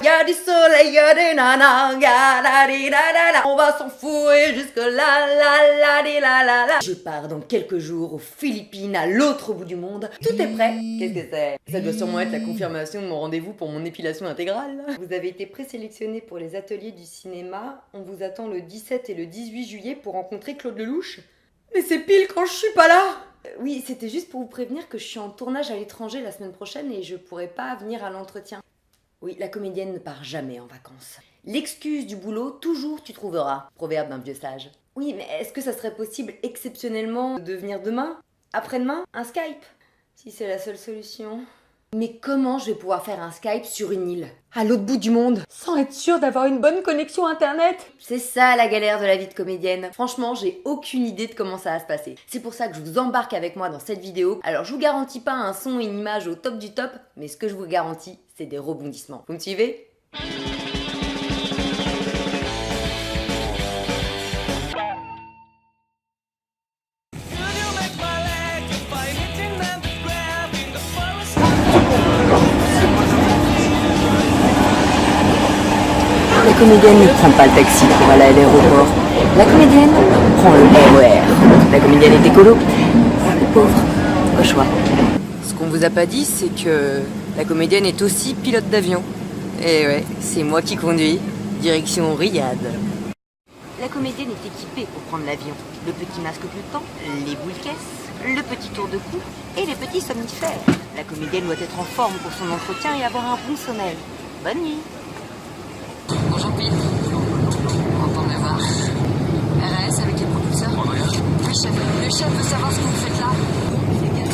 Y'a du soleil, y'a des nanas, y'a la di la la la. On va s'enfourrer jusque là, la la di la la la. Je pars dans quelques jours aux Philippines, à l'autre bout du monde. Tout est prêt. Qu'est-ce que c'est? Ça doit sûrement être la confirmation de mon rendez-vous pour mon épilation intégrale. Vous avez été présélectionné pour les ateliers du cinéma. On vous attend le 17 et le 18 juillet pour rencontrer Claude Lelouch. Mais c'est pile quand je suis pas là. Oui, c'était juste pour vous prévenir que je suis en tournage à l'étranger la semaine prochaine et je pourrai pas venir à l'entretien. Oui, la comédienne ne part jamais en vacances. L'excuse du boulot, toujours tu trouveras. Proverbe d'un vieux sage. Oui, mais est-ce que ça serait possible exceptionnellement de venir demain? Après-demain? Un Skype? Si c'est la seule solution. Mais comment je vais pouvoir faire un Skype sur une île, à l'autre bout du monde, sans être sûre d'avoir une bonne connexion internet? C'est ça la galère de la vie de comédienne. Franchement, j'ai aucune idée de comment ça va se passer. C'est pour ça que je vous embarque avec moi dans cette vidéo. Alors je vous garantis pas un son et une image au top du top, mais ce que je vous garantis, c'est des rebondissements. Vous me suivez? La comédienne ne prend pas le taxi pour aller à l'aéroport. La comédienne prend le RER. La comédienne est écolo. Le pauvre, au choix. Ce qu'on vous a pas dit, c'est que la comédienne est aussi pilote d'avion. Et ouais, c'est moi qui conduis. Direction Riyad. La comédienne est équipée pour prendre l'avion. Le petit masque flottant, les boules caisses, le petit tour de cou et les petits somnifères. La comédienne doit être en forme pour son entretien et avoir un bon sommeil. Bonne nuit. Bonjour Pete, content de me voir. RAS avec les propulseurs. Le chef veut savoir ce que vous faites là. Les gars,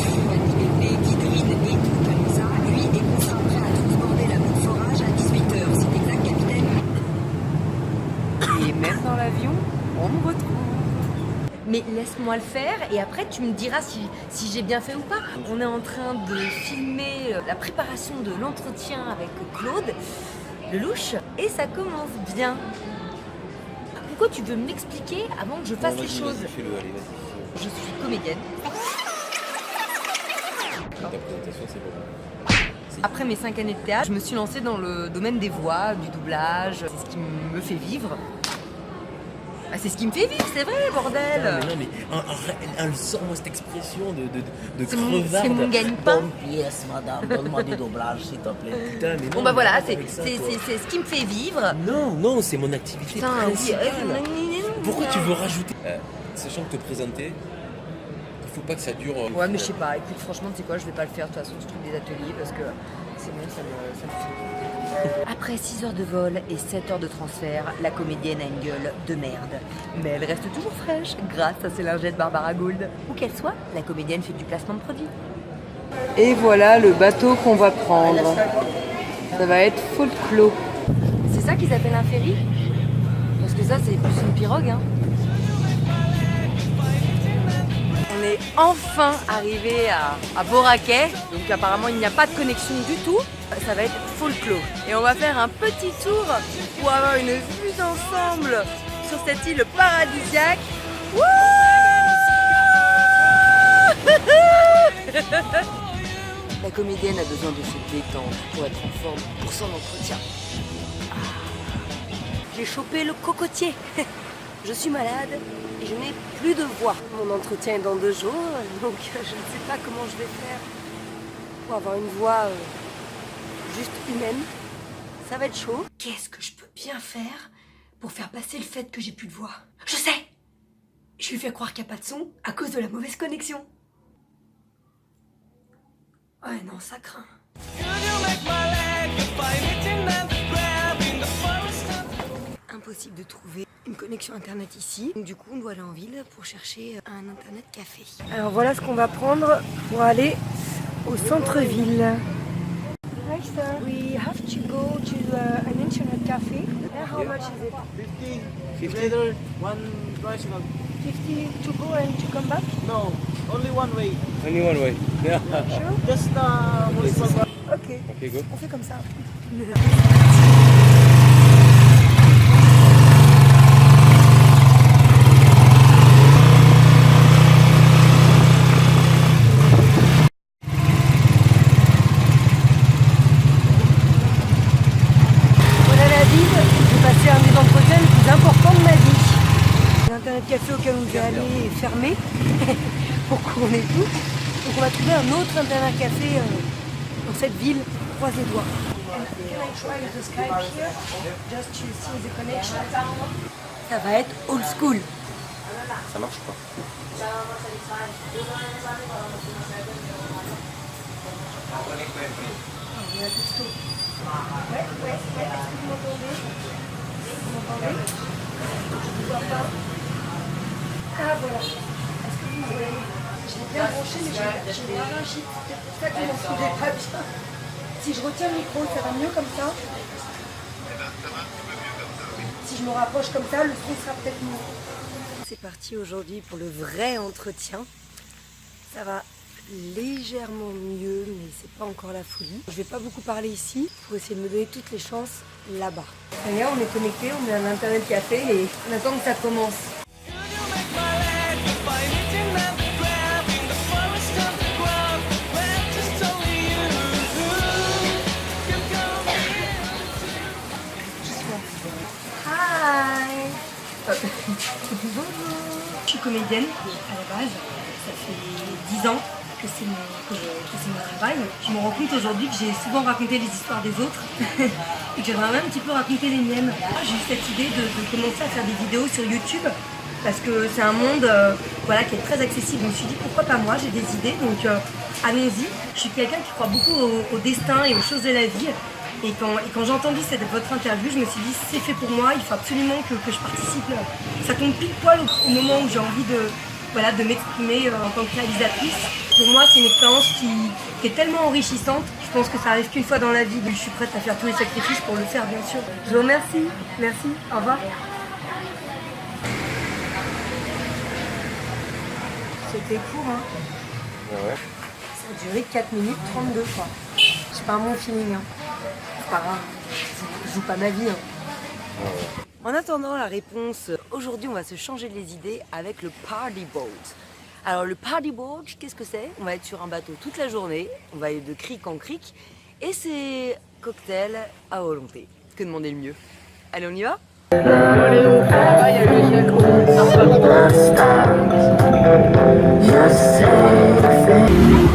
qui drine et tout comme ça, lui est concentré à transborder la boucle forage à 18h. C'est exact, capitaine. Et même dans l'avion, on me retrouve. Mais laisse-moi le faire et après tu me diras si j'ai bien fait ou pas. On est en train de filmer la préparation de l'entretien avec Claude Lelouch et ça commence bien. Pourquoi tu veux m'expliquer avant que je fasse les choses? Je suis comédienne. Ta présentation, c'est bon. Après mes 5 années de théâtre, je me suis lancée dans le domaine des voix, du doublage. C'est ce qui me fait vivre. Ah, c'est ce qui me fait vivre, c'est vrai, bordel! Non, mais sors-moi cette expression de crevarde. C'est mon gagne-pain. Bonne pièce, madame. Donne-moi du doublage, s'il te plaît. Putain, mais non, Bon bah voilà, mais c'est ce qui me fait vivre. Non, c'est mon activité Putain, oui, principale. Pourquoi tu veux rajouter sachant que te présenter, il faut pas que ça dure... Ouais, mais je sais pas, écoute, franchement, tu sais quoi, je vais pas le faire de toute façon, ce truc des ateliers, parce que c'est bon, ça me fait. Après 6 heures de vol et 7 heures de transfert, la comédienne a une gueule de merde. Mais elle reste toujours fraîche, grâce à ses lingettes Barbara Gould. Où qu'elle soit, la comédienne fait du placement de produits. Et voilà le bateau qu'on va prendre. Ça va être full clos. C'est ça qu'ils appellent un ferry? Parce que ça, c'est plus une pirogue, hein. On est enfin arrivé à Boracay, donc apparemment il n'y a pas de connexion du tout. Ça va être full clos. Et on va faire un petit tour pour avoir une vue d'ensemble sur cette île paradisiaque. Wouh. La comédienne a besoin de se détendre pour être en forme pour son entretien. J'ai chopé le cocotier. Je suis malade et je n'ai plus de voix. Mon entretien est dans 2 jours, donc je ne sais pas comment je vais faire pour avoir une voix juste humaine. Ça va être chaud. Qu'est-ce que je peux bien faire pour faire passer le fait que j'ai plus de voix? Je sais! Je lui fais croire qu'il n'y a pas de son à cause de la mauvaise connexion. Ouais, non, ça craint. Impossible de trouver une connexion internet ici. Donc, du coup, on doit aller en ville pour chercher un internet café. Alors voilà ce qu'on va prendre pour aller au centre-ville. Hi sir, we have to go to an internet cafe. How much is it? 50 $50 one bicycle. 50 to go and to come back? No, only one way. Only one way. Yeah. Sure? Just municipal. Ok. Ok, go. On fait comme ça. fermé pour qu'on ait tout. Donc on va trouver un autre internet café dans cette ville. On croise les doigts. Ça va être old school. Ça marche pas. Ouais, est-ce que vous m'entendez? Vous m'entendez? Je ne vois pas. Ah voilà. Est-ce que vous me voyez? J'ai bien branché, mais j'ai bien arraché. C'est pour ça que vous m'entendez pas bien. Si je retiens le micro, ça va mieux comme ça? Si je me rapproche comme ça, le son sera peut-être mieux. C'est parti aujourd'hui pour le vrai entretien. Ça va légèrement mieux, mais c'est pas encore la folie. Je vais pas beaucoup parler ici pour essayer de me donner toutes les chances là-bas. D'ailleurs, on est connecté, on est à l'internet café et on attend que ça commence. Hi. Bonjour. Je suis comédienne à la base. Ça fait 10 ans que c'est mon travail. Je me rends compte aujourd'hui que j'ai souvent raconté les histoires des autres et que j'aimerais même un petit peu raconter les miennes. J'ai eu cette idée de commencer à faire des vidéos sur YouTube parce que c'est un monde voilà, qui est très accessible. Je me suis dit pourquoi pas moi, j'ai des idées, donc allons-y. Je suis quelqu'un qui croit beaucoup au destin et aux choses de la vie. Et quand j'ai entendu votre interview, je me suis dit c'est fait pour moi, il faut absolument que je participe. Ça tombe pile poil au moment où j'ai envie de m'exprimer en tant que réalisatrice. Pour moi, c'est une expérience qui est tellement enrichissante. Je pense que ça arrive qu'une fois dans la vie, donc je suis prête à faire tous les sacrifices pour le faire, bien sûr. Je vous remercie. Merci. Au revoir. C'était court, hein. Ouais. Ça a duré 4 minutes 32, quoi. J'ai pas un bon feeling, hein. C'est pas grave. Je joue pas ma vie, hein. En attendant la réponse, aujourd'hui on va se changer les idées avec le party boat. Alors le party boat, qu'est-ce que c'est? On va être sur un bateau toute la journée, on va aller de crique en crique et c'est cocktail à volonté. Que demander le mieux? Allez, on y va?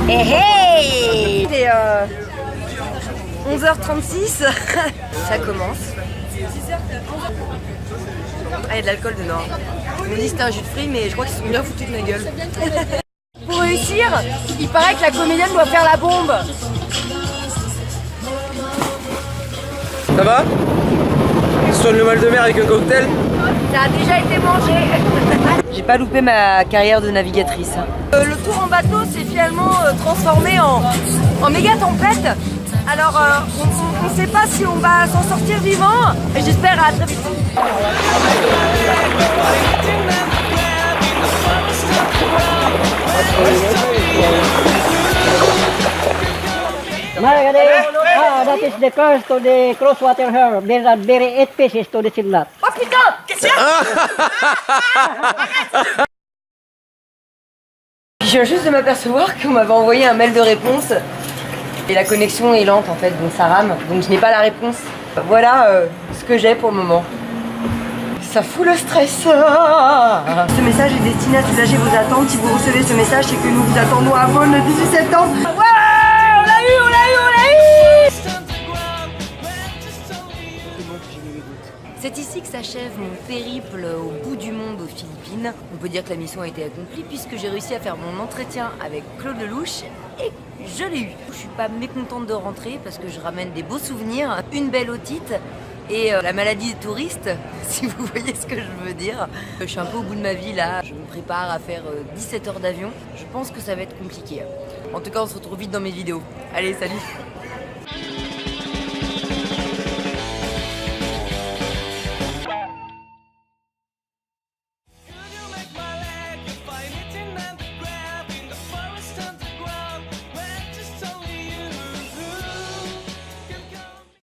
Hey hey! C'est 11h36, ça commence. Ah, il y a de l'alcool dedans. Ils m'ont dit que c'était un jus de fruits, mais je crois qu'ils se sont bien foutus de ma gueule. Pour réussir, il paraît que la comédienne doit faire la bombe. Ça va? Tu soignes le mal de mer avec un cocktail? Ça a déjà été mangé. J'ai pas loupé ma carrière de navigatrice. Le tour en bateau s'est finalement transformé en méga tempête. Alors on ne sait pas si on va s'en sortir vivant. J'espère à très vite. Margaret, that is the curse to the crosswater herb. There are very 8 pieces to the simlat. Oh putain, qu'est-ce que c'est? Je viens juste de m'apercevoir qu'on m'avait envoyé un mail de réponse. Et la connexion est lente en fait, donc ça rame. Donc je n'ai pas la réponse. Voilà ce que j'ai pour le moment. Ça fout le stress. Ce message est destiné à soulager vos attentes. Si vous recevez ce message, c'est que nous vous attendons à Bonn le 18 septembre. Ouais, on l'a eu, on l'a eu, on l'a eu. C'est ici que s'achève mon périple au bout du monde aux Philippines. On peut dire que la mission a été accomplie puisque j'ai réussi à faire mon entretien avec Claude Lelouch et je l'ai eu. Je suis pas mécontente de rentrer parce que je ramène des beaux souvenirs, une belle otite et la maladie des touristes, si vous voyez ce que je veux dire. Je suis un peu au bout de ma vie là, je me prépare à faire 17 heures d'avion. Je pense que ça va être compliqué. En tout cas, on se retrouve vite dans mes vidéos. Allez, salut!